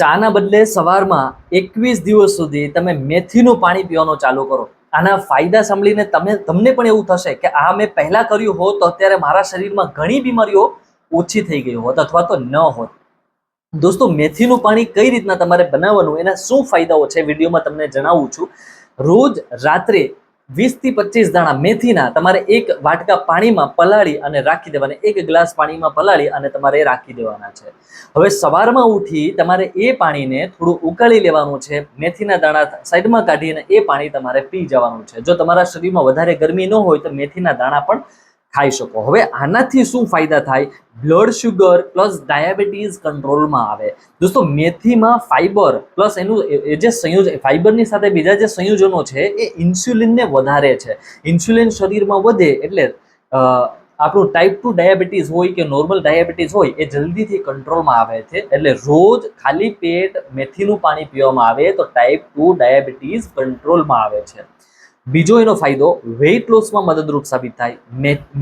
ચાના બદલે સવારમાં 21 દિવસ સુધી તમે મેથીનું પાણી પીવાનું ચાલુ કરો. આના ફાયદા સાંભળીને તમને પણ એવું થશે કે આ મેં પહેલા કર્યું હોત તો અત્યારે મારા શરીરમાં ઘણી બીમારીઓ ઓછી થઈ ગઈ હોત અથવા તો ન હોત. દોસ્તો, મેથીનું પાણી કઈ રીતના તમારે બનાવવાનું, એના શું ફાયદાઓ છે વિડીયોમાં તમને જણાવું છું. રોજ રાત્રે 20 થી 25 દાણા મેથીના તમારે એક વાટકા પાણીમાં પલાળી અને રાખી દેવાના, એક ગ્લાસ પાણીમાં પલાળી અને તમારે રાખી દેવાના છે. હવે સવારમાં ઉઠી તમારે એ પાણીને થોડું ઉકાળી લેવાનું છે, મેથીના દાણા સાઈડમાં કાઢીને એ પાણી તમારે પી જવાનું છે. જો તમારા શરીરમાં વધારે ગરમી ન હોય તો મેથીના દાણા પણ ખાઈ શકો. હવે આનાથી શું ફાયદા થાય? બ્લડ શુગર પ્લસ ડાયાબિટીસ કંટ્રોલમાં આવે. દોસ્તો, મેથીમાં ફાઈબર પ્લસ એનું જે સંયોજન, ફાઈબરની સાથે બીજા જે સંયોજનો છે એ ઇન્સ્યુલિનને વધારે છે. ઇન્સ્યુલિન શરીરમાં વધે એટલે આપણું ટાઈપ 2 ડાયાબિટીસ હોય કે નોર્મલ ડાયાબિટીસ હોય એ જલ્દીથી કંટ્રોલમાં આવે છે. એટલે રોજ ખાલી પેટ મેથીનું પાણી પીવામાં આવે તો ટાઈપ 2 ડાયાબિટીસ કંટ્રોલમાં આવે છે. બીજો એનો ફાયદો વેઇટ લોસમાં મદદરૂપ સાબિત થાય.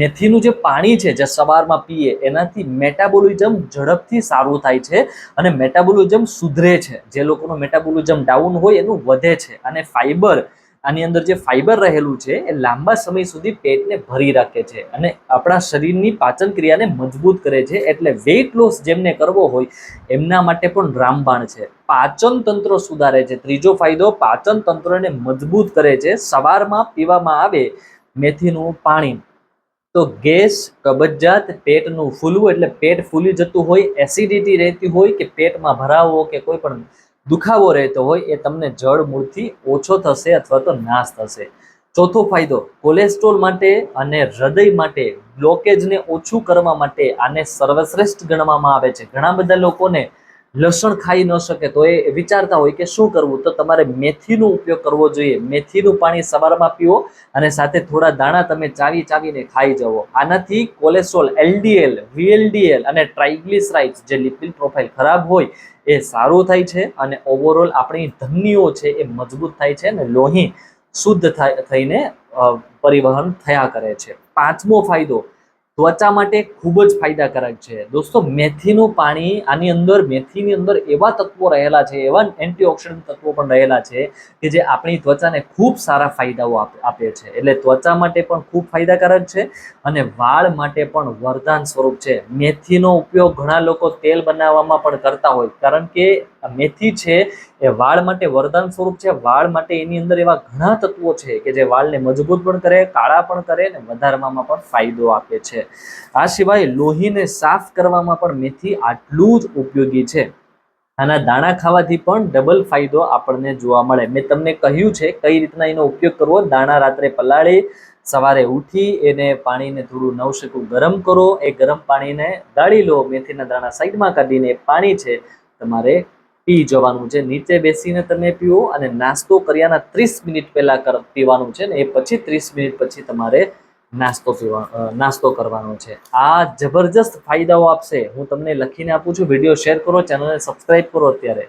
મેથીનું જે પાણી છે જે સવારમાં પીએ એનાથી મેટાબોલિઝમ ઝડપથી સારું થાય છે અને મેટાબોલિઝમ સુધરે છે. જે લોકોનું મેટાબોલિઝમ ડાઉન હોય એનું વધે છે. અને ફાઈબર, આની અંદર જે ફાઈબર રહેલું છે એ લાંબા સમય સુધી પેટને ભરી રાખે છે અને આપણા શરીરની પાચન ક્રિયાને મજબૂત કરે છે. એટલે વેઇટ લોસ જેમને કરવો હોય એમના માટે પણ રામબાણ છે. પાચન તંત્ર સુધારે છે. ત્રીજો ફાયદો, પાચન તંત્રને મજબૂત કરે છે. સવારમાં પીવામાં આવે મેથીનું પાણી તો ગેસ, કબજિયાત, પેટનું ફૂલવું એટલે પેટ ફૂલી જતું હોય, એસિડિટી રહેતી હોય કે પેટમાં ભરાવો કે કોઈ પણ દુખાવો રહેતો હોય એ તમને જળ મૂળથી ઓછો થશે અથવા તો નાશ થશે. ચોથો ફાયદો, કોલેસ્ટ્રોલ માટે અને હૃદય માટે, બ્લોકેજને ઓછું કરવા માટે આને સર્વશ્રેષ્ઠ ગણવામાં આવે છે. ઘણા બધા લોકોને લસણ ખાઈ ન શકે તો એ વિચારતા હોય કે શું કરવું, તો તમારે મેથીનો ઉપયોગ કરવો જોઈએ. મેથીનું પાણી સવારમાં પીવો અને સાથે થોડા દાણા તમે ચાવીને ખાઈ જવો. આનાથી કોલેસ્ટ્રોલ, LDL, VLDL અને ટ્રાઇગ્લિસરાઇડ્સ જે લિપિડ પ્રોફાઇલ ખરાબ હોય એ સારું થાય છે અને ઓવરઓલ આપણી ધમનીઓ છે એ મજબૂત થાય છે અને લોહી શુદ્ધ થઈને પરિવહન થયા કરે છે. પાંચમો ફાયદો, ત્વચા માટે ખૂબ જ ફાયદાકારક છે. દોસ્તો, મેથીનું પાણી, આની અંદર મેથીની અંદર એવા તત્વો રહેલા છે, એવા એન્ટીઓક્સિડન્ટ તત્વો પણ રહેલા છે કે જે આપણી ત્વચાને ખૂબ સારા ફાયદાઓ આપે છે. એટલે ત્વચા માટે પણ ખૂબ ફાયદાકારક છે અને વાળ માટે પણ વરદાન સ્વરૂપ છે. મેથીનો ઉપયોગ ઘણા લોકો તેલ બનાવવામાં પણ કરતા હોય, કારણ કે મેથી છે એ વાળ માટે વરદાન સ્વરૂપ છે. વાળ માટે એની અંદર એવા ઘણા તત્વો છે કે જે વાળને મજબૂત પણ કરે, કાળા પણ કરે અને વધારવામાં પણ ફાયદો આપે છે. આ સિવાય લોહીને સાફ કરવામાં પણ મેથી આટલું જ ઉપયોગી છે. આના દાણા ખાવાથી પણ ડબલ ફાયદો આપણને જોવા મળે. મેં તમને કહ્યું છે કઈ રીતના એનો ઉપયોગ કરવો. દાણા રાત્રે પલાળી સવારે ઉઠી એને પાણીને થોડું નવશેકું ગરમ કરો, એ ગરમ પાણીને ગાળી લો, મેથીના દાણા સાઈડમાં કાઢીને પાણી છે તમારે પી જવાનું છે. નીચે બેસીને તમે પીવો અને નાસ્તો કર્યાના 30 મિનિટ પહેલા પીવાનું છે ને એ પછી 30 મિનિટ પછી તમારે નાસ્તો કરવાનો છે. આ જબરજસ્ત ફાયદાઓ આપશે. હું તમને લખીને આપું છું. વિડીયો શેર કરો, ચેનલને સબસ્ક્રાઇબ કરો અત્યારે.